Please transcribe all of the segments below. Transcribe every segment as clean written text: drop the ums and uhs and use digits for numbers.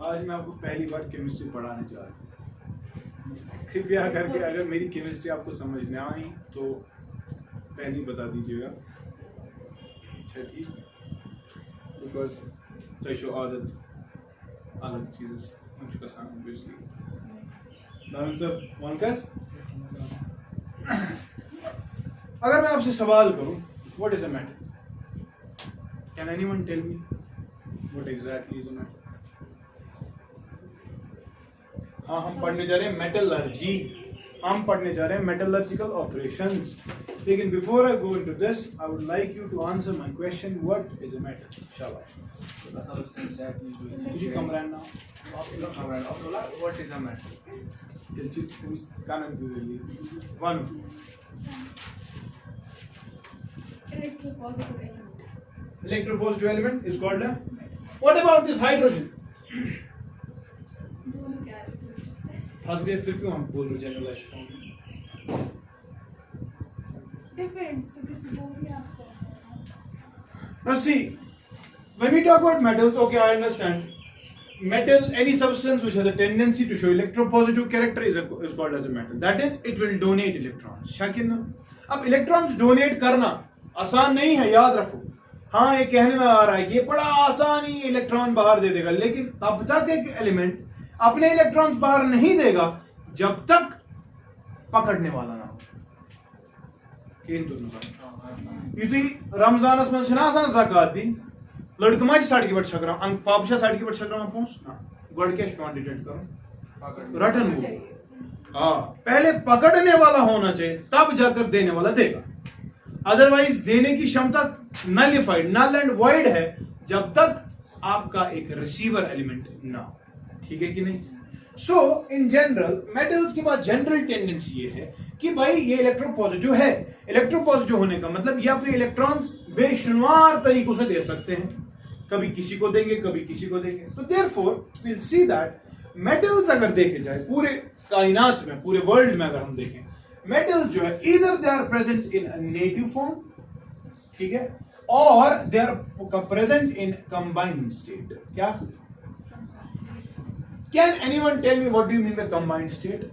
आज मैं आपको पहली बार केमिस्ट्री पढ़ाने जा रहा हूँ। कृपया करके अगर मेरी केमिस्ट्री आपको समझ में आई तो पहले बता दीजिएगा। छठी बिकॉज तो आदत अलग चीज़ मुझको अगर मैं आपसे सवाल करूं what is a matter, can anyone tell me what exactly is a matter? हाँ, हम पढ़ने जा रहे हैं मेटलर्जी, हम पढ़ने जा रहे हैं मेटलर्जिकल ऑपरेशंस। लेकिन before I go into this I would like you to answer my question, what is a metal? शाबाश, तुझे कमरान ना Kamran Abdullah, what is a metal? तुम कानन दिली one electropositive element is called a, what about this hydrogen? फंस गए फिर क्यों हम बोल रहे generalised form? Depends. Now see, when we talk about metals, okay, I understand. Metal, any substance which has a tendency to show electropositive character is called as a metal. That is, it will donate electrons. शाकिन ना, अब electrons donate करना आसान नहीं है, याद रखो। हाँ, ये कहने में आ रहा है कि ये बड़ा आसान ही इलेक्ट्रॉन बाहर दे देगा, लेकिन तब तक एक एलिमेंट अपने इलेक्ट्रॉन्स बाहर नहीं देगा जब तक पकड़ने वाला ना हो। युथी रमजानस मन ज़कात दिन लड़का मा सड़क पे छकरान अंग पाप सड़क पे छकरान पोस ना गोड क्या पे डिटेक्ट करो रटन वो। हाँ, पहले पकड़ने वाला होना चाहिए तब जाकर देने वाला देगा। अदरवाइज देने की क्षमता नलिफाइड, नल एंड वॉइड है जब तक आपका एक रिसीवर एलिमेंट ना हो। ठीक है कि नहीं? सो इन जनरल मेटल्स के पास जनरल टेंडेंसी ये है कि भाई ये इलेक्ट्रोपॉजिटिव है। इलेक्ट्रोपॉजिटिव होने का मतलब ये अपने इलेक्ट्रॉन्स बेशुमार तरीकों से दे सकते हैं, कभी किसी को देंगे कभी किसी को देंगे। तो therefore we will see that metals अगर देखे जाए पूरे कायनात में, पूरे वर्ल्ड में अगर हम देखें, मेटल्स जो है इधर they are present in native form, ठीक है, और they are present in combined state. क्या? Can anyone tell me what do you mean by combined state?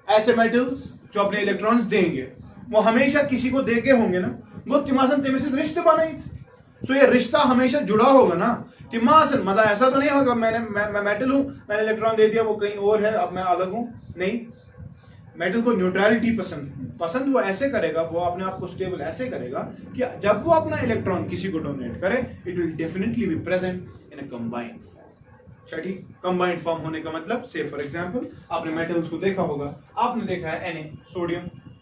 ऐसे मेटल्स जो अपने इलेक्ट्रॉन्स देंगे वो हमेशा किसी को देके होंगे ना, वो तिमासन तेमे से रिश्ते बनाई थे। सो ये रिश्ता हमेशा जुड़ा होगा ना तिमासन, मतलब ऐसा तो नहीं होगा मैं मेटल हूं, मैंने इलेक्ट्रॉन दे दिया, वो कहीं और है, अब मैं अलग हूं। नहीं, मेटल को न्यूट्रलिटी पसंद वो ऐसे करेगा, वो अपने आप को स्टेबल ऐसे करेगा कि जब वो अपना इलेक्ट्रॉन किसी को डोनेट करे it will definitely be present in a combined form. ठीक, कंबाइंड फॉर्म होने का मतलब से फॉर एग्जांपल आपने मेटल्स को देखा होगा, आपने देखा है Na sodium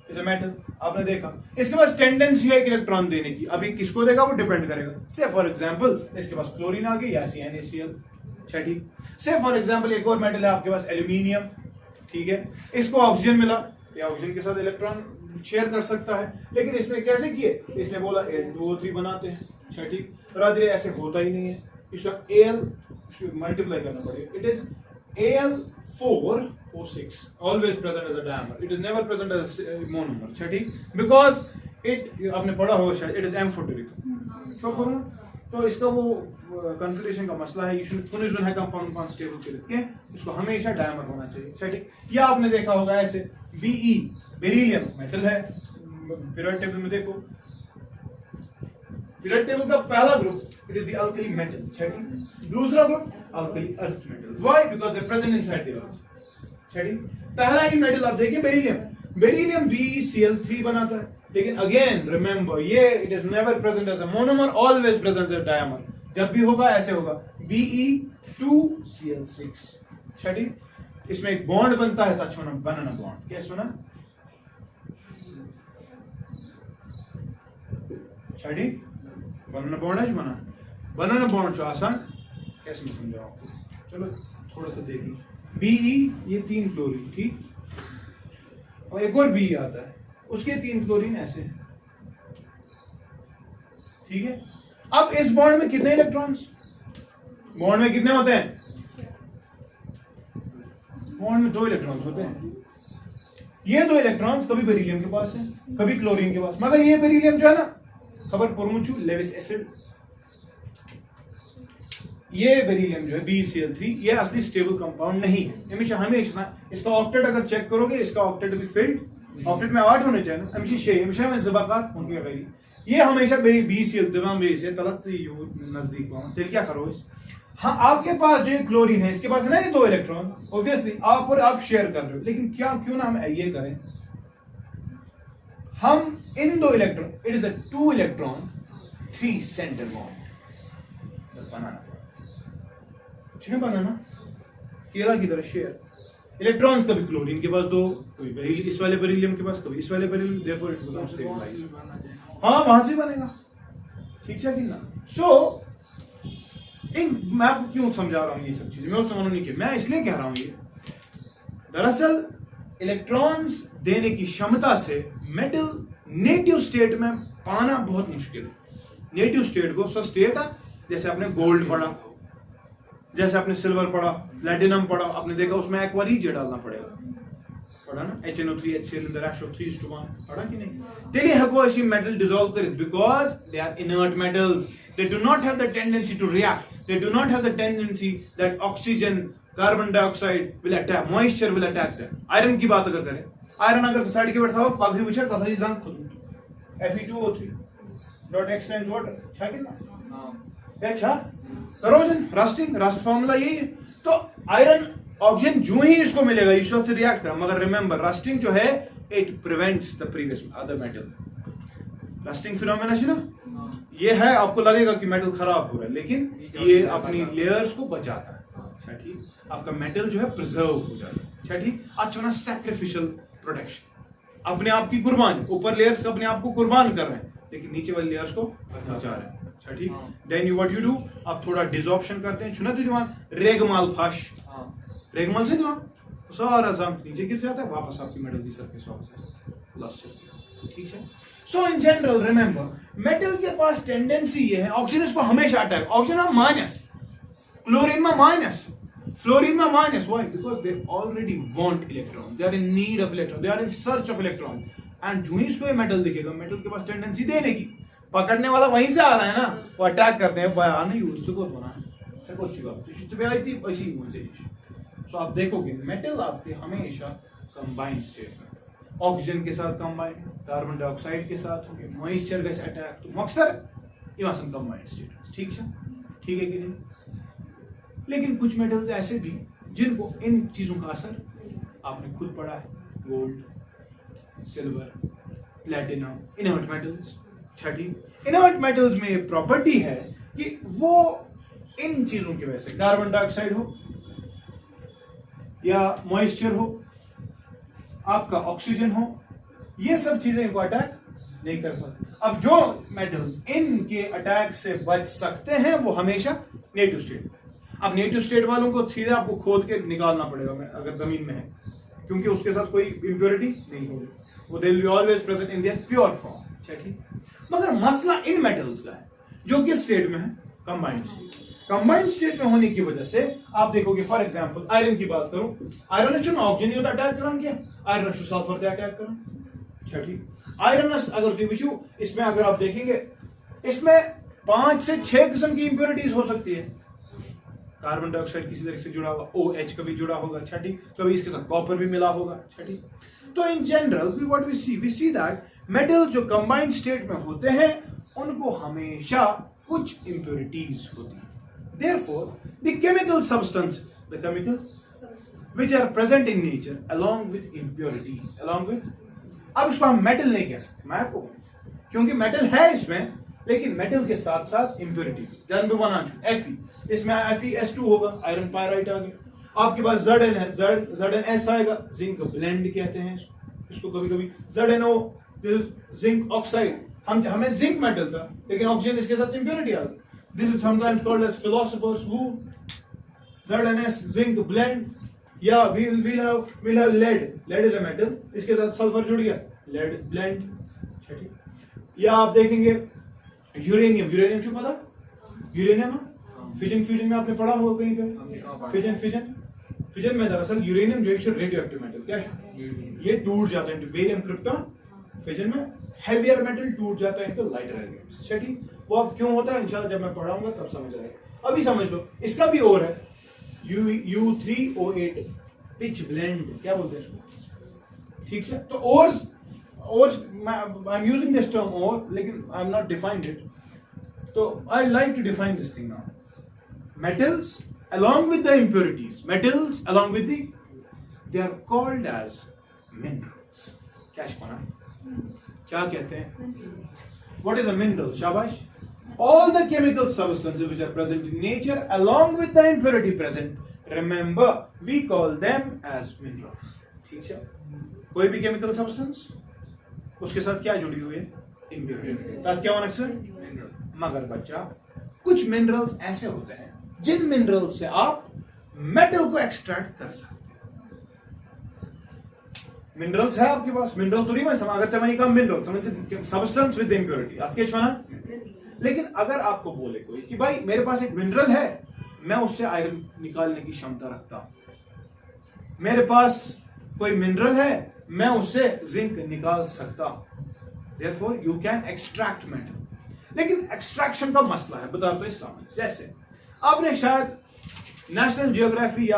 is a metal, आपने देखा इसके पास टेंडेंसी है इलेक्ट्रॉन देने की। अभी किसको देगा वो डिपेंड करेगा। से फॉर एग्जांपल इसके पास क्लोरीन आ गई या NaCl। ठीक, से फॉर एग्जांपल एक और मेटल है आपके पास एल्यूमिनियम, ठीक है, इसको ऑक्सीजन मिला, ये ऑक्सीजन के साथ इलेक्ट्रॉन शेयर कर सकता है, लेकिन इसने कैसे किए? इसने बोला Al2O3 बनाते हैं। ठीक, रात्रि ऐसे होता ही नहीं है, इसका Al मल्टीप्लाई करना पड़ेगा। It is Al4O6 always present as a dimer, it is never present as a monomer। ठीक, because it आपने पढ़ा होगा शायद, it is amphoteric। तो इसका वो कन्फिगरेशन का मसला है, है कंपाउंड स्टेबल के उसको हमेशा डायमर होना चाहिए। ठीक, या आपने देखा होगा ऐसे Be बेरिलियम मेटल है, पीरियोडिक टेबल में देखो, पीरियोडिक टेबल का पहला group it is the alkali metal. ठीक, दूसरा group alkali earth metal. Why? Because they present inside the earth. ठीक, पहला ही मेटल आप देखिए बेरिलियम BeCl3 बनाता है, लेकिन अगेन रिमेंबर ये it is never present as a monomer, always present as dimer. जब भी होगा ऐसे होगा Be2Cl6। ठीक, इसमें एक बॉन्ड बनता है बनाना बॉन्ड। क्या सुना? ठीक, बनाना बॉन्ड है बनाना बॉन्ड जो आसान कैसे मैं समझाऊं आपको, चलो थोड़ा सा देख लीजिए। Be ये 3 क्लोरीन, ठीक, और एक और Be आता है, उसके 3 क्लोरीन ऐसे। ठीक है, अब इस बॉन्ड में कितने इलेक्ट्रॉन्स? बॉन्ड में कितने होते हैं? बॉन्ड में 2 इलेक्ट्रॉन्स होते हैं। ये 2 इलेक्ट्रॉन्स कभी बेरिलियम के पास है, कभी क्लोरीन के पास, मगर ये बेरिलियम जो है ना, खबर पुरमुचू लेविस एसिड, ये बेरिलियम जो है BeCl3 ये असली स्टेबल कंपाउंड नहीं है। हमेशा इसका ऑक्टेट अगर चेक करोगे, इसका ऑक्टेट भी फिल्ड, ऑक्टेट में 8 होने चाहिए, हमेशा 6, हमेशा में ज़बाकात उनकी गई। ये हमेशा BeCl तमाम से तलक से नजदीक हो, तो क्या करो इस, हाँ आपके पास जो क्लोरीन है इसके पास है ना ये 2 इलेक्ट्रॉन, ऑब्वियसली आप और आप शेयर कर रहे हो, लेकिन क्यों ना हम ये करें, हम इन 2 electron, it is a 2 electron 3 centre bond बनाना, कुछ नहीं बनाना, केला की तरह शेयर इलेक्ट्रॉन्स, कभी क्लोरीन के पास 2, कभी इस वाले बेरिलियम के पास, कभी इस वाले beryllium, therefore it becomes stabilised. हाँ वहां से बनेगा, ठीक है कि ना। सो मैं आपको क्यों समझा रहा हूं ये सब चीजें, मैं उस नहीं किया, मैं इसलिए कह रहा हूं ये, दरअसल इलेक्ट्रॉन्स देने की क्षमता से मेटल नेटिव स्टेट में पाना बहुत मुश्किल है। नेटिव स्टेट को स्टेट है, जैसे आपने गोल्ड पढ़ा, जैसे आपने सिल्वर पढ़ा, प्लैटिनम पढ़ा, आपने देखा उसमें एक्वा रिज डालना पड़ेगा, पढ़ा ना, HNO3 HCl in the ratio of 3:1, पढ़ा कि नहीं। तेरे हको ऐसी मेटल डिसॉल्व करे because they are inert metals, they do not have the tendency to react, they do not have the tendency that oxygen, carbon dioxide will attack, moisture will attack them। Iron की बात अगर करें, iron अगर side के बैठा हो पग ही बिछड़ तथा ही जंग खुद Fe2O3 dot x times water, अच्छा कितना अच्छा करोजन, रस्टिंग, रस्ट फार्मूला यही है। तो आयरन ऑक्सीजन जो ही इसको मिलेगा इस से रिएक्ट करेगा, मगर रिमेंबर रस्टिंग जो है it prevents the previous other metal, rusting phenomena है ना, ये है, आपको लगेगा कि मेटल खराब हो रहा है, लेकिन ये अपनी लेयर्स को बचाता है, अच्छा ठीक, आपका मेटल जो है प्रिजर्व हो जाता है, अच्छा ठीक, अच्छा ना सैक्रिफिशियल प्रोटेक्शन, अपने आप की कुर्बान, ऊपर लेयर्स अपने आप को कुर्बान कर रहे हैं, लेकिन नीचे वाली लेयर्स को बचा रहे हैं, अच्छा ठीक। Then you what you do, आप थोड़ा डिसॉर्प्शन करते हैं, चुना तो दीवान रेगमाल फाश, रेगमाल से दीवान सारा जंक नीचे गिर जाता है, वापस आपकी मेटल की सरफेस वापस लास्ट चलती है, ठीक है। So in general remember metal के पास टेंडेंसी ये है, ऑक्सीजन इसको हमेशा अटैक, ऑक्सीजन में माइनस, क्लोरीन में माइनस, फ्लोरीन में minus, why, because they already want electron, they are in need of electron, they are in search of electron, and जो ही इसको ये मेटल दिखेगा, मेटल के पास टेंडेंसी देने की, पकड़ने वाला वहीं से आ रहा है ना, वो अटैक करते हैं, बयान नहीं यूज को होना है, चलो अच्छी बात, तो पे आई थी ऐसी मुझे। सो आप देखोगे मेटल आपके हमेशा कंबाइंड स्टेट में, ऑक्सीजन के साथ कंबाइंड, कार्बन डाइऑक्साइड के साथ होंगे, मॉइस्चर का अटैक, तो मकसद ये मसन कंबाइंड स्टेट, ठीक है, ठीक है कि नहीं। लेकिन कुछ मेटल्स ऐसे भी जिनको इन चीजों का असर आपने खुद पढ़ा है, gold, silver, platinum, inert metals, छठी इनर्ट मेटल्स में ये प्रॉपर्टी है कि वो इन चीजों की वजह से, कार्बन डाइऑक्साइड हो या मॉइस्चर हो, आपका ऑक्सीजन हो, ये सब चीजें इनको अटैक नहीं कर पाते। अब जो मेटल्स इनके अटैक से बच सकते हैं वो हमेशा नेटिव स्टेट, अब नेटिव स्टेट वालों को सीधे आपको खोद के निकालना पड़ेगा अगर जमीन में है, क्योंकि उसके साथ कोई इंप्योरिटी नहीं होगी, वो they will be always present in their pure form, ठीक। मगर मसला इन मेटल्स का है जो किस स्टेट में है, कंबाइंड स्टेट। कंबाइंड स्टेट में होने की वजह से आप देखोगे, फॉर एग्जांपल आयरन की बात करूं, आयरन जो ऑक्सीजन नहीं होता अटैक करा क्या, आयरन सल्फर से अटैक करा, अच्छा ठीक। आयरन अगर रिव्यू इसमें अगर आप देखेंगे, इसमें 5 से 6 किस्म की इंप्योरिटीज हो सकती है, कार्बन डाइऑक्साइड किसी तरह से जुड़ा होगा, OH कभी जुड़ा होगा, अच्छा ठीक, कभी इसके साथ कॉपर भी मिला होगा, अच्छा ठीक। तो in general what we see that metal जो कंबाइंड स्टेट में होते हैं उनको हमेशा कुछ इंप्योरिटीज होती है। Therefore, the chemical substances, the chemicals which are present in nature along with impurities, along with, अब इसको हम मेटल नहीं कह सकते, मैं आपको क्योंकि मेटल है इसमें, लेकिन मेटल के साथ साथ इंप्योरिटी, जन भी बना Fe, इसमें FeS2 होगा, आयरन पायराइट आ गया, आपके पास Zn है, ZnS आएगा, जिंक ब्लेंड कहते हैं इसको कभी कभी, ZnO जिंक ऑक्साइड, हमें जिंक मेटल था लेकिन ऑक्सीजन इसके साथ इंप्योरिटी आ गई, this is sometimes called as philosophers who, ZnS zinc blend, या we'll have lead is a metal, इसके साथ सल्फर जुड़ गया, lead blend, ठीक। या आप देखेंगे यूरेनियम क्यों पता, यूरेनियम फ्यूजन में आपने पढ़ा होगा कहीं पे, फ्यूजन में दरअसल यूरेनियम जो है रेडियो एक्टिव मेटल, क्या ये टूट जाता है, बेरियम क्रिप्टॉन, फ्यूजन में हेवियर मेटल टूट जाता है तो लाइटर एलिमेंट्स, अच्छा ठीक। वो अब क्यों होता है इंशाल्लाह जब मैं पढ़ाऊंगा तब समझ आएगा। अभी समझ लो, इसका भी और है U3O8 पिच ब्लेंड, क्या बोलते हैं इसको, ठीक है। तो ores I am using this term ore, लेकिन I am not defined it, तो I like to define this thing now. metals along with the impurities, metals along with they are called as minerals. क्या छुपाना, क्या कहते हैं, what is a mineral? शाबाश, all the chemical substances which are present in nature along with the impurity present, remember we call them as minerals. ठीक है, कोई भी chemical substance उसके साथ क्या जुड़ी हुई है, impurity, ताकि क्या होना चाहिए, मगर बच्चा कुछ मिनरल्स ऐसे होते हैं जिन मिनरल से आप मेटल को एक्सट्रैक्ट कर सकते हैं। मिनरल्स है आपके पास, मिनरल तो नहीं, मैं अगर मैंने कहा मिनरल सब्सटेंस विद इम्प्योरिटी आज, लेकिन अगर आपको बोले कोई कि भाई मेरे पास एक मिनरल है, मैं उससे आयरन निकालने की क्षमता रखता हूं, मेरे पास कोई मिनरल है, मैं उससे जिंक निकाल सकता हूं, therefore you can extract metal. लेकिन एक्सट्रैक्शन का मसला है, बता दो इस समझ, जैसे आपने शायद नेशनल जियोग्राफी या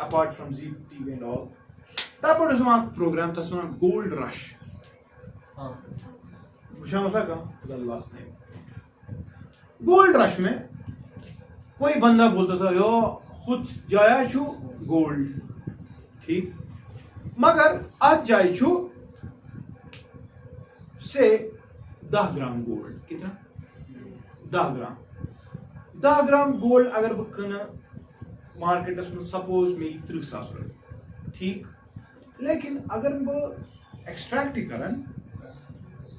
apart from Zee TV and all, तब पर उसमें प्रोग्राम तस वनान गोल्ड रश, वुचान ओसा कह लास्ट नेम गोल्ड रश में कोई बंदा बोलता था यो खुद जाया छु गोल्ड, ठीक, मगर आज जाय छु से 10 ग्राम गोल्ड, कितना 10 ग्राम गोल्ड अगर बह कन मार्केट में, सपोज मे 30,000 रुपये, ठीक, लेकिन अगर बह एक्सट्रैक्ट कर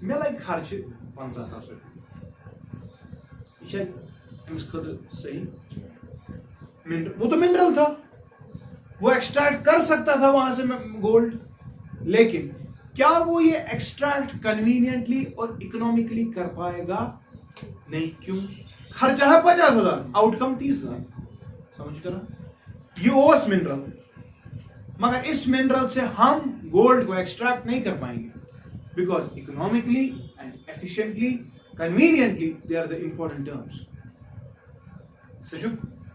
मे लग खर्च 50,000 रुपये, अमिस खुद सही, वो तो मिनरल था, वो एक्सट्रैक्ट कर सकता था वहां से गोल्ड, लेकिन क्या वो ये एक्सट्रैक्ट कन्वीनियंटली और इकोनॉमिकली कर पाएगा, नहीं, क्यों, खर्चा है 50,000, आउटकम 30,000, समझ कर, ये ओस मिनरल, मगर इस मिनरल से हम गोल्ड को एक्सट्रैक्ट नहीं कर पाएंगे, because economically and efficiently, conveniently they are the important terms.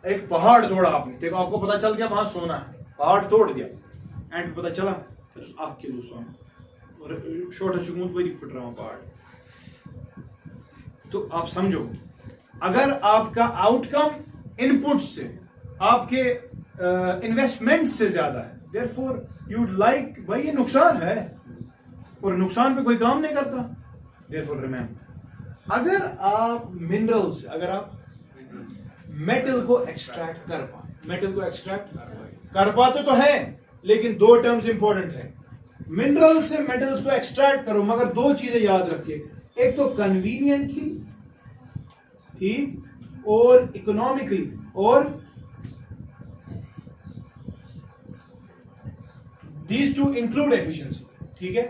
एक पहाड़ तोड़ा आपने, देखो आपको पता चल गया वहां सोना है, पहाड़ तोड़ दिया, एंड पता चला 8 किलो सोना, और छोटा चुकूत वही फुट रहा पहाड़, तो आप समझो, अगर आपका आउटकम इनपुट से, आपके इन्वेस्टमेंट से ज्यादा है, देयरफॉर यू वुड लाइक, भाई ये नुकसान है और नुकसान पे कोई काम नहीं करता, देयरफॉर रिमेंबर, अगर आप मिनरल से, अगर आप मेटल को एक्सट्रैक्ट कर पाए, मेटल को एक्सट्रैक्ट कर पाते तो है, लेकिन 2 टर्म्स इंपॉर्टेंट है, मिनरल से मेटल्स को एक्सट्रैक्ट करो, मगर 2 चीजें याद रखिए, एक तो कन्वीनियंटली, ठीक, और इकोनॉमिकली, और दीज टू इंक्लूड एफिशिएंसी, ठीक है।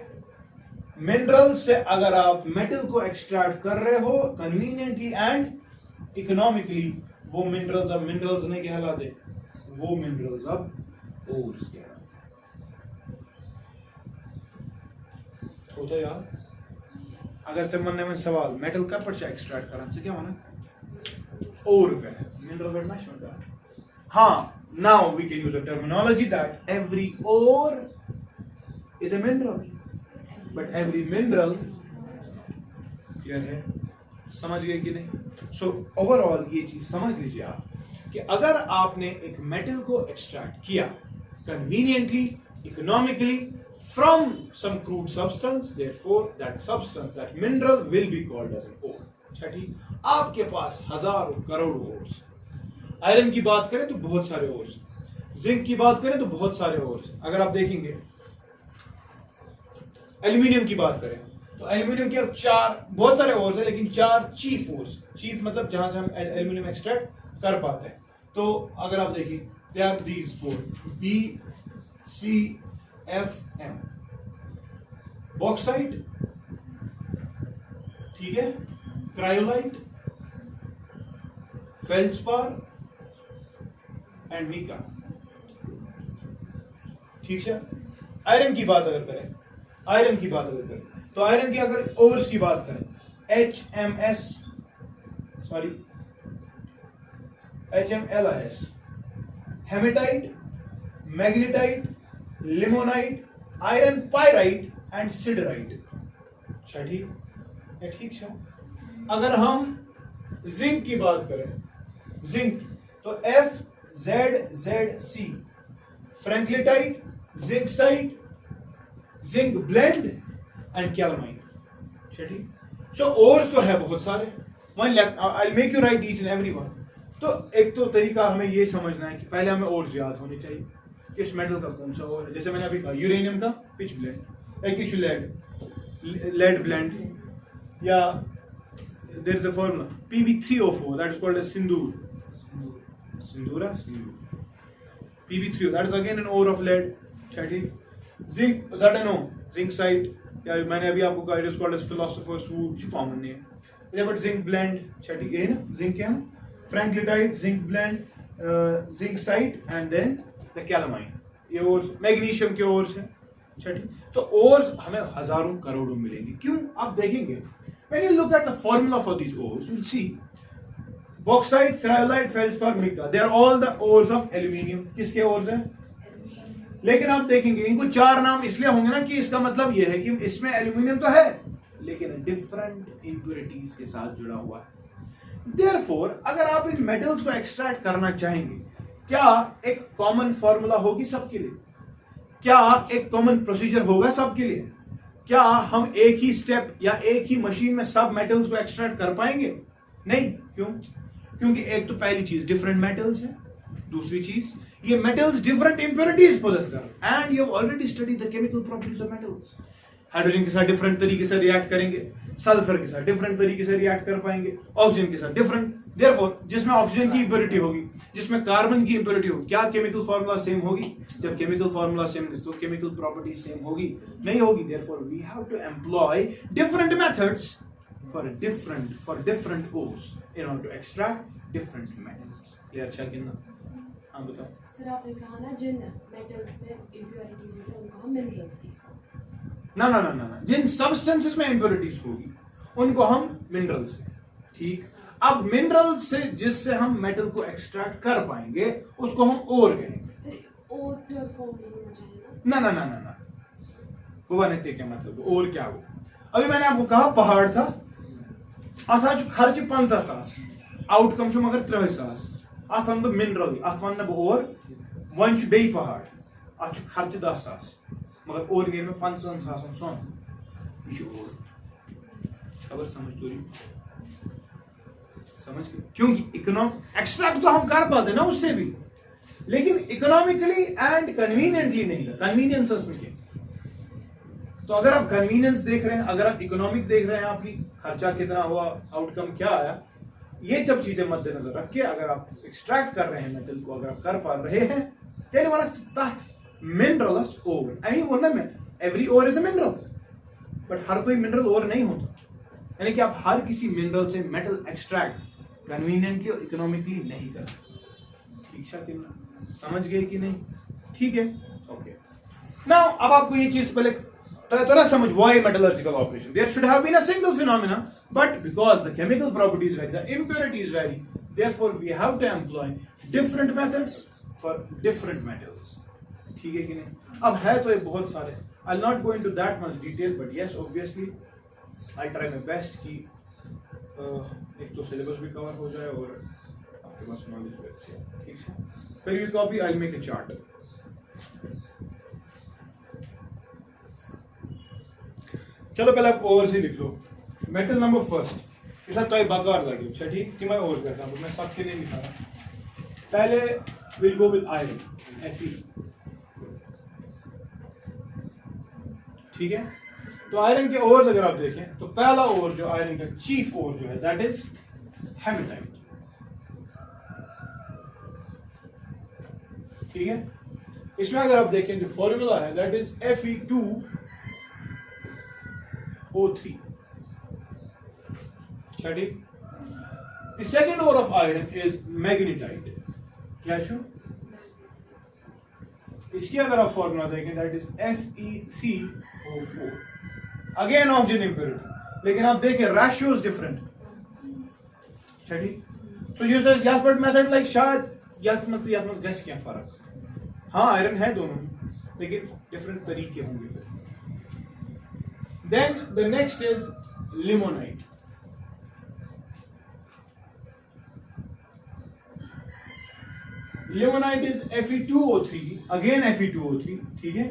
मिनरल से अगर आप मेटल को एक्सट्रैक्ट कर रहे हो कन्वीनियंटली एंड इकोनॉमिकली, वो मिनरल्स अब मिनरल्स नहीं कहलाते, वो मिनरल्स अब ओर्स कहलाते होता यार। अगर से मन में सवाल मेटल कब पर एक्सट्रैक्ट करना से क्या होना, और पे मिनरल बढ़ना शुरू कर, हाँ, now we can use a terminology that every ore is a mineral, but every mineral क्या है, समझ गए कि नहीं। सो ओवरऑल ये चीज समझ लीजिए आप कि अगर आपने एक मेटल को एक्सट्रैक्ट किया conveniently, economically from some crude substance, therefore that substance, that mineral will be called as an ore. अच्छा ठीक, आपके पास हजारों करोड़ों ओर्स, आयरन की बात करें तो बहुत सारे ओर्स, जिंक की बात करें तो बहुत सारे ओर्स, अगर आप देखेंगे एल्यूमिनियम की बात करें तो एल्यूमिनियम के 4 बहुत सारे ओर्स है, लेकिन 4 चीफ ओर्स, चीफ मतलब जहां से हम एल्यूमिनियम एक्सट्रैक्ट कर पाते हैं, तो अगर आप देखिए they are these 4 B C F M, bauxite, ठीक है, क्रायोलाइट, फेल्सपार एंड मीका, ठीक है। आयरन की बात अगर करें, आयरन की बात अगर करें तो आयरन की अगर ओवर्स की बात करें HMS, sorry HMLIS, haematite, magnetite, limonite, iron pyrite and siderite. अच्छा ठीक है। अगर हम जिंक की बात करें, जिंक तो FZZC, franklinite, zincite, zinc blende and calamine. ठीक, सो ओर्स तो है बहुत सारे, I make you write each and every one. तो एक तो तरीका हमें ये समझना है कि पहले हमें ओर्स याद होने चाहिए, किस मेटल का कौन सा ओर है। जैसे मैंने अभी कहा यूरेनियम का पिच ब्लेंड, एक लेड ब्लेंड, या there is a formula Pb3O4 that is called as sindoor Pb3O that is again an ore of lead. ठीक, जिंक ZnO, जिंक साइट, या मैंने अभी आपको कहा it is called as philosopher's wood, जो common name है। But zinc blende, ठीक है ना, जिंक क्या, franklinite, zinc blende, zincite and then the calamine, ये ओर्स मैग्नीशियम के ओर्स हैं। ठीक, तो ओर्स हमें हजारों करोड़ों मिलेंगे। क्यों, आप देखेंगे when you look at the formula for these ores, you'll see bauxite, cryolite, feldspar, mica, they are all the ores of aluminium। किसके ores हैं? लेकिन आप देखेंगे इनको चार नाम इसलिए होंगे ना कि इसका मतलब यह है कि इसमें एल्यूमिनियम तो है लेकिन डिफरेंट इंप्योरिटीज के साथ जुड़ा हुआ है। Therefore, अगर आप इन मेटल्स को एक्सट्रैक्ट करना चाहेंगे, क्या एक कॉमन फॉर्मूला होगी सबके लिए? क्या एक कॉमन प्रोसीजर होगा सबके लिए? क्या हम एक ही स्टेप या एक ही मशीन में सब मेटल्स को एक्सट्रैक्ट कर पाएंगे? नहीं। क्यों? क्योंकि एक तो पहली चीज डिफरेंट मेटल्स है, दूसरी चीज ये मेटल्स डिफरेंट इंप्योरिटीज पोजेस कर, and you have already studied the chemical properties of metals. Hydrogen के साथ डिफरेंट तरीके से रिएक्ट करेंगे, सल्फर के साथ डिफरेंट तरीके से रिएक्ट कर पाएंगे, ऑक्सीजन के साथ डिफरेंट। देयरफॉर जिसमें ऑक्सीजन की इंप्योरिटी होगी, जिसमें कार्बन की इंप्योरिटी होगी, क्या केमिकल फॉर्मूला सेम होगी? जब केमिकल फॉर्मूला सेम है तो केमिकल प्रॉपर्टी सेम होगी? नहीं होगी। Therefore we have to employ different methods for different ores in order to extract different metals. Clear? अच्छा कि ना? हाँ बताओ। सर आपने कहा ना जिन मेटल्स में इंप्योरिटीज होती है उनको हम मिनरल्स कहते हैं। ना, जिन सब्सटेंसेस में इंप्योरिटीज होगी उनको हम मिनरल्स कहते हैं। ठीक, अब मिनरल से जिससे हम मेटल को एक्सट्रैक्ट कर पाएंगे उसको हम ओर कहेंगे। फिर ओर प्योर फॉर्म नहीं होना चाहिए ना। बुआ ने क्या मतलब और क्या हो? अभी मैंने आपको कहा पहाड़ था, अथ खर्च 50,000, आउटकम मगर 3,000, अथ वन मिनरल, अथ वन और वन बे पहाड़, अत खर्च 10,000 मगर और गई में 50,000 सोन। यह खबर समझ तो समझ, क्योंकि इकोनॉमिक एक्सट्रैक्ट तो हम कर पाते ना उससे भी, लेकिन इकोनॉमिकली एंड कन्वीनियंटली नहीं। कन्वीनियंस में क्या? तो अगर आप कन्वीनियंस देख रहे हैं, अगर आप इकोनॉमिक देख रहे हैं, आपकी खर्चा कितना हुआ, आउटकम क्या आया, ये सब चीजें मद्देनजर रख के अगर आप एक्सट्रैक्ट कर रहे हैं मेटल को, अगर आप कर पा रहे हैं, तेरे वाला minerals ore, I mean one में every ore is a mineral, but हर कोई मिनरल ओर नहीं होता। यानी कि आप हर किसी मिनरल से मेटल एक्सट्रैक्ट कन्वीनियंटली और इकोनॉमिकली नहीं कर सकते। ठीक है, समझ गए कि नहीं? ठीक है, ओके। नाउ अब आपको ये चीज पहले थोड़ा समझ, why metallurgical operation? There should have been a single phenomena, but because the chemical properties vary, the impurities vary, therefore we have to employ different methods for different metals. ठीक है कि नहीं? अब है तो ये बहुत सारे, I'll not go into that much detail, but yes, obviously I'll try my best कि एक तो सिलेबस भी कवर हो जाए और आपके पास नॉलेज भी अच्छी है। ठीक है, फिर you copy, I'll make a chart. चलो पहले आप ओवर से लिख लो। मेटल नंबर फर्स्ट इसका तो बकार लगे। अच्छा ठीक, कि मैं ओवर करता हूँ, मैं सबके लिए लिखा रहा। पहले will go with iron, Fe। ठीक है, तो आयरन के ओवर्स अगर आप देखें तो पहला ओवर जो आयरन का चीफ ओवर जो है दैट इज हेमेटाइट। ठीक है, इसमें अगर आप देखें जो फॉर्मूला है दैट इज Fe2O3। ठीक, the second over of iron is magnetite. क्या शो? इसकी अगर आप फॉर्मूला देखें that is Fe3O4, again oxygen impurity, लेकिन आप देखें रेशियोज डिफरेंट। छठी सो यूज यथ पे मेथड लाइक शायद यथ मज गस क्या फर्क हाँ आयरन है दोनों में लेकिन डिफरेंट तरीके होंगे फिर then the next is limonite limonite is Fe2O3 again Fe2O3 ठीक है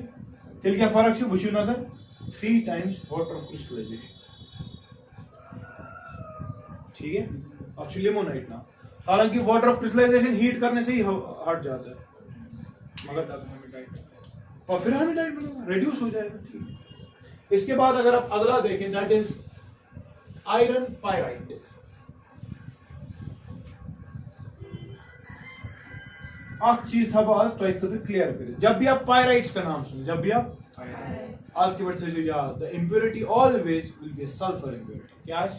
तेल क्या फर्क से वुचू नजर 3 times वाटर क्रिस्टलाइजेशन ठीक है अब लिमोनाइट ना हालांकि वाटर ऑफ क्रिस्टलाइजेशन हीट करने से ही हट जाता है मगर और फिर हेमेटाइट बनेगा रिड्यूस हो जाएगा ठीक इसके बाद अगर आप अगला देखें दैट इज आयरन पायराइट एक चीज था आज तो क्लियर करें जब भी आप पायराइट्स का नाम सुने जब भी आप आज के वर्ड से याद the impurity always will be sulphur impurity क्या है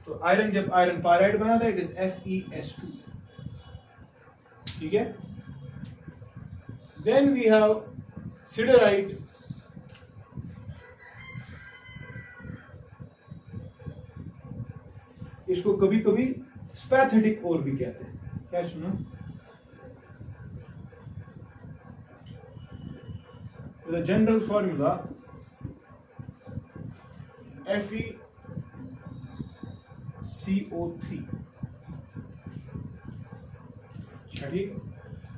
तो आयरन जब आयरन पायराइट बना था इट इज FeS2 ठीक है देन वी हैव सिडराइट इसको कभी कभी स्पैथेटिक और भी कहते हैं क्या सुना the general formula FeCO3 ठीक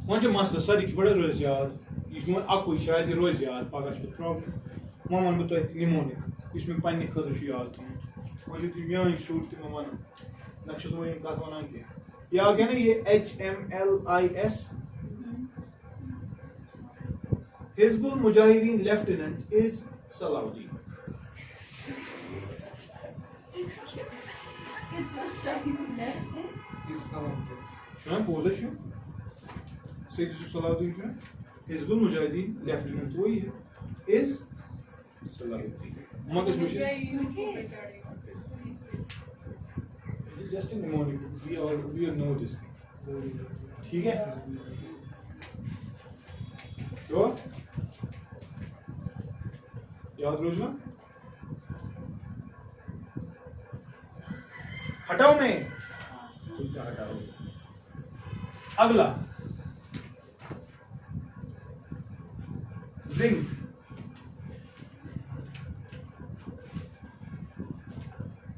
वह मस सारी बड़े रोज याद यह अकु शायद रोज याद पगह प्रॉब्लम वह वन बह निमोनिक इसमें पन्ने खतर याद थोत वह मान शुर तक वन ना कत वन कह यह आ गया ना ये HMLIS Hizbul Mujahideen Lieutenant is Salahuddin. Şuna position. Seydi Salahuddin şuna. Hizbul Mujahideen Lieutenant वो ही है is Salahuddin. Muhammad Ismail. Just a mnemonic. We all know this thing. ठीक है? तो याद रोजना हटाओ में हटाओ अगला जिंक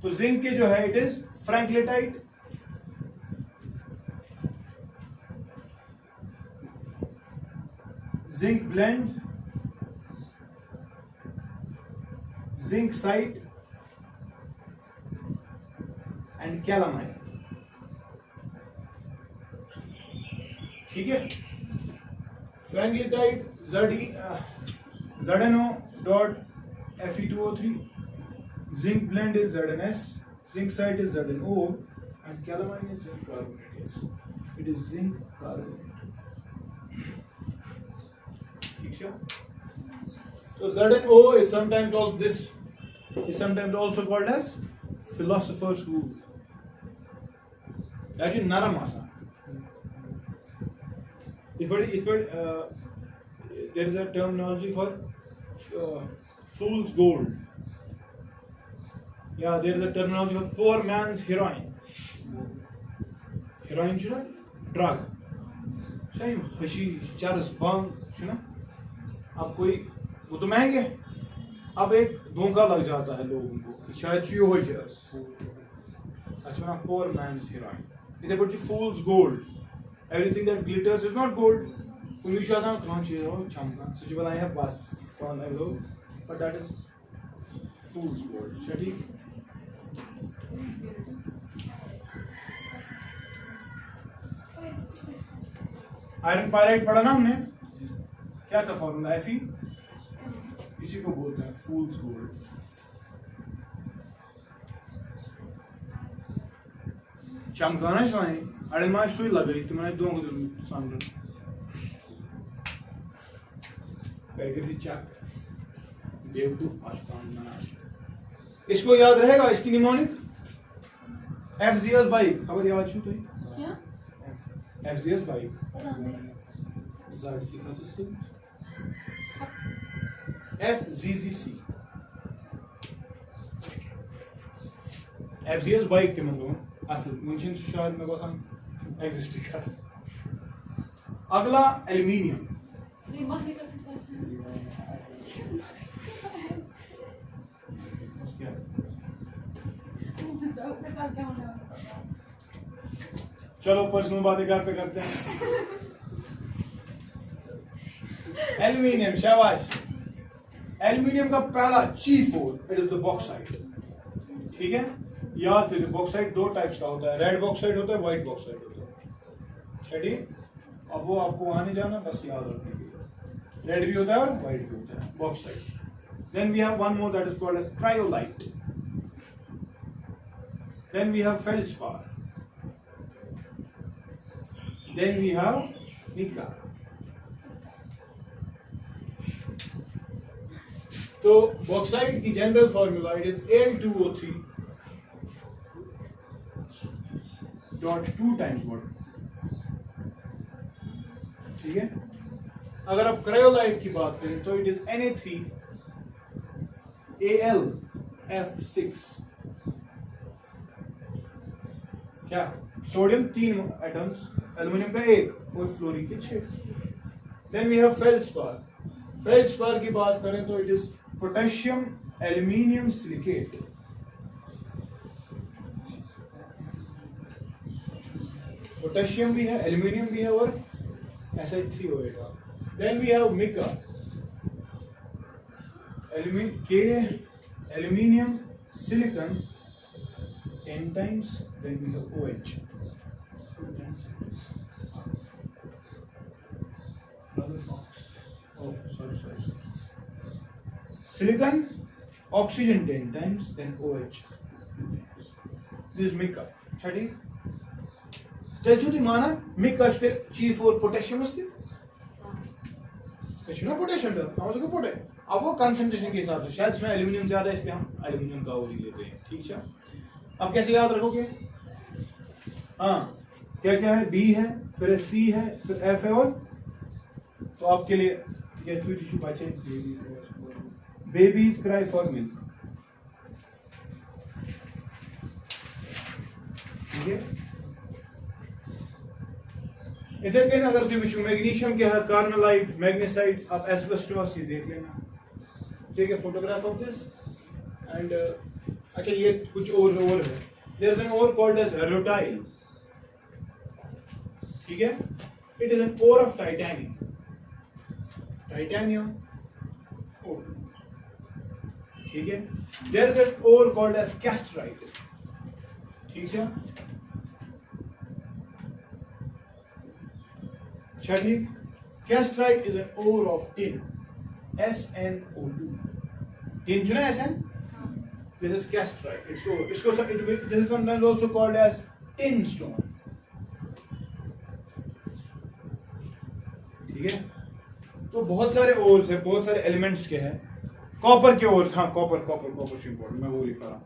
तो जिंक के जो है it is franklinite zinc blende zincite and calamine ठीक है franklinite ZnO.Fe2O3 zinc blende is ZnS zincite is ZnO and calamine is zinc carbonate yes it is zinc carbonate so ZnO is sometimes also called as philosopher's wood. Actually, naram asa. There is a terminology for fool's gold. Yeah, there is a terminology for poor man's heroin. Heroin is a drug. Same hashish, charas, bang, अब कोई वो तो महंगे अब एक धोखा लग जाता है लोगों को शायद चीज हो जाए अच्छा पोर मैन्स हेरोइन इधर पर fool's gold everything that glitters is not gold तुम्हें जो आसान कौन चीज हो चमका सच बनाए हैं बस सन है लोग but that is fools gold चलिए आयरन पायराइट पढ़ा ना हमने क्या था फॉर्मूला Fe इसी को बोलते हैं फूल्स गोल्ड चमकाना चाहिए अरे मैं सुई लग रही तुम्हारे दो सामने पैकेट चक बेवकूफ आशकान बना इसको याद रहेगा इसकी निमोनिक FZS बाइक खबर याद छू तो क्या FZS बाइक ज़ाहिर सी था तो FZZC FZS बाइक के मंदो असल मुझे शायद मेरे पास एग्जिस्ट कर। अगला एल्यूमिनियम। नहीं मारने का कितना क्या होने वाला चलो पर्सनल बातें घर पे करते हैं। एल्यूमिनियम, शाबाश। एल्यूमिनियम का पहला G4 it is the bauxite. ठीक है, याद रखिए बॉक्साइट दो टाइप्स का होता है, रेड बॉक्साइट होता है, व्हाइट बॉक्साइट होता है। ठीक, अब वो आपको वहां नहीं जाना, बस याद रखने के लिए रेड भी होता है और व्हाइट भी होता है bauxite. Then we have one more that is called as cryolite. Then we have felspar. Then we have mica. तो बॉक्साइट की general formula it is Al2O3.2 times water. ठीक है, अगर आप क्रायोलाइट की बात करें तो इट इज Na3Al(F6). क्या सोडियम 3 एटम्स, एल्युमिनियम का 1 और फ्लोरीन के 6। Then we have felspar. Felspar की बात करें तो it is potassium aluminium silicate. Potassium भी है, एल्यूमिनियम भी है और Si3O8। Then we have mica. Aluminium silicon 10 times. Then we have OH. Sorry. Silicon, oxygen 10 times, then OH. This is mica. छठी त्याची माना मिका असते G4 पोटॅशियम असते त्याची ना पोटॅशियम आवाज को पोटे। अब वो कंसंट्रेशन के हिसाब से शायद इसमें एल्यूमिनियम ज्यादा है इसलिए हम एल्यूमिनियम का ओली लेते हैं। ठीक है, अब कैसे याद रखोगे? हाँ, क्या क्या है? बी है, फिर सी है, फिर एफ है, और तो आपके लिए टिश्यू बचे बेबीज क्राई फॉर मिल्क। ठीक है, इधर के अगर तुम मैग्नीशियम के है कार्नोलाइट, मैग्नेसाइट, आप एस्बेस्टोस ये देख लेना। ठीक है, फोटोग्राफ ऑफ दिस एंड अच्छा ये कुछ और है। There is an ore called as rutile. ठीक है, it is an ore of titanium ore. ठीक है, there is an ore called as cassiterite. ठीक है, छठी cassiterite is an ore of tin, SnO2। Tin जो ना SN, this is castrite. This is sometimes also called as tin stone. ठीक है, तो बहुत सारे ओर्स है, बहुत सारे एलिमेंट्स के हैं। कॉपर के ओर्स, हाँ कॉपर से इंपॉर्टेंट, मैं वो लिखा रहा हूं।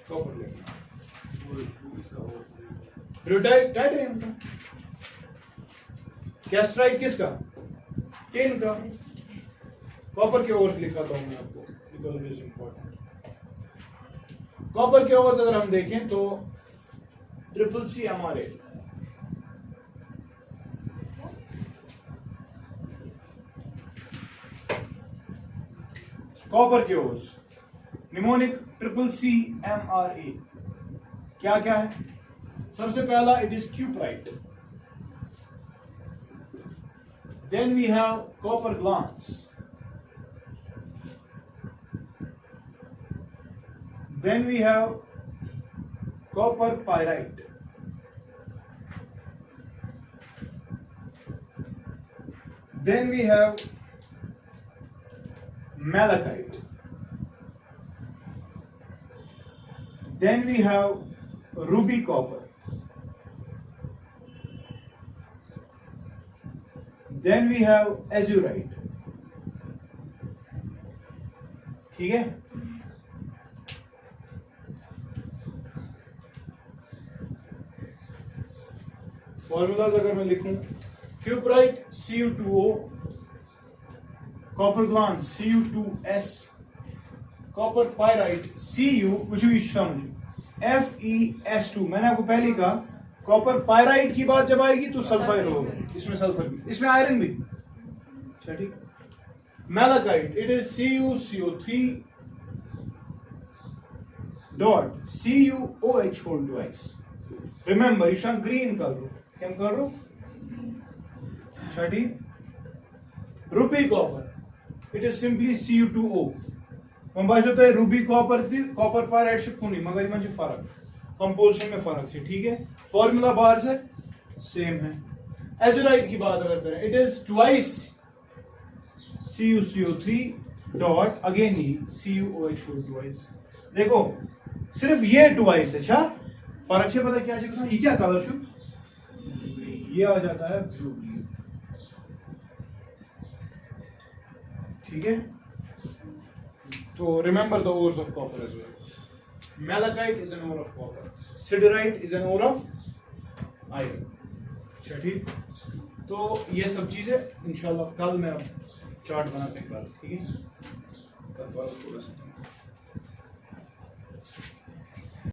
कॉपर लिखना टाइटेनियम का। कैस्ट्राइट किसका? टिन का। कॉपर के ओर्स लिखा था मैं आपको because it is important. Copper के ओर्स अगर हम देखें तो CCCMr8। कॉपर के ओर्स निमोनिक CCCMr8 क्या क्या है? सबसे पहला it is cuprite. Then we have copper glance. Then we have copper pyrite. Then we have malachite. Then we have ruby copper. Then we have azurite. ठीक है, formulas अगर मैं लिखूं, cuprite Cu2O, copper glance Cu2S, copper pyrite Cu, which you समझो FeS2। मैंने आपको पहले ही कहा कॉपर पायराइट की बात जब आएगी तो सल्फाइड होगा, इसमें सल्फर भी, इसमें आयरन भी। अच्छा ठीक। Malachite it is CuCO3 dot CuOH whole twice. Remember इस ग्रीन कर लो, क्या कर लो? अच्छा ठीक। Ruby copper it is simply Cu2O। हम बात होता है रूबी कॉपर थी, कॉपर पायराइट से खूनी, मगर इनमें फर्क कंपोजिशन में फर्क है, ठीक है। फॉर्मूला बार से सेम है। एजुराइट की बात अगर करें it is twice CuCO3 dot again he CuOH twice. देखो सिर्फ ये ट्वाइस है, अच्छा फर्क से पता क्या है, ये क्या कलर छू, ये आ जाता है ब्लू, ठीक है। तो remember the ores of copper as well. Malachite is an ore of copper, siderite is an ore of iron. अच्छा ठीक। तो ये सब चीजें इंशाल्लाह कल मैं चार्ट बनाते हैं कल, ठीक है। कल थोड़ा सा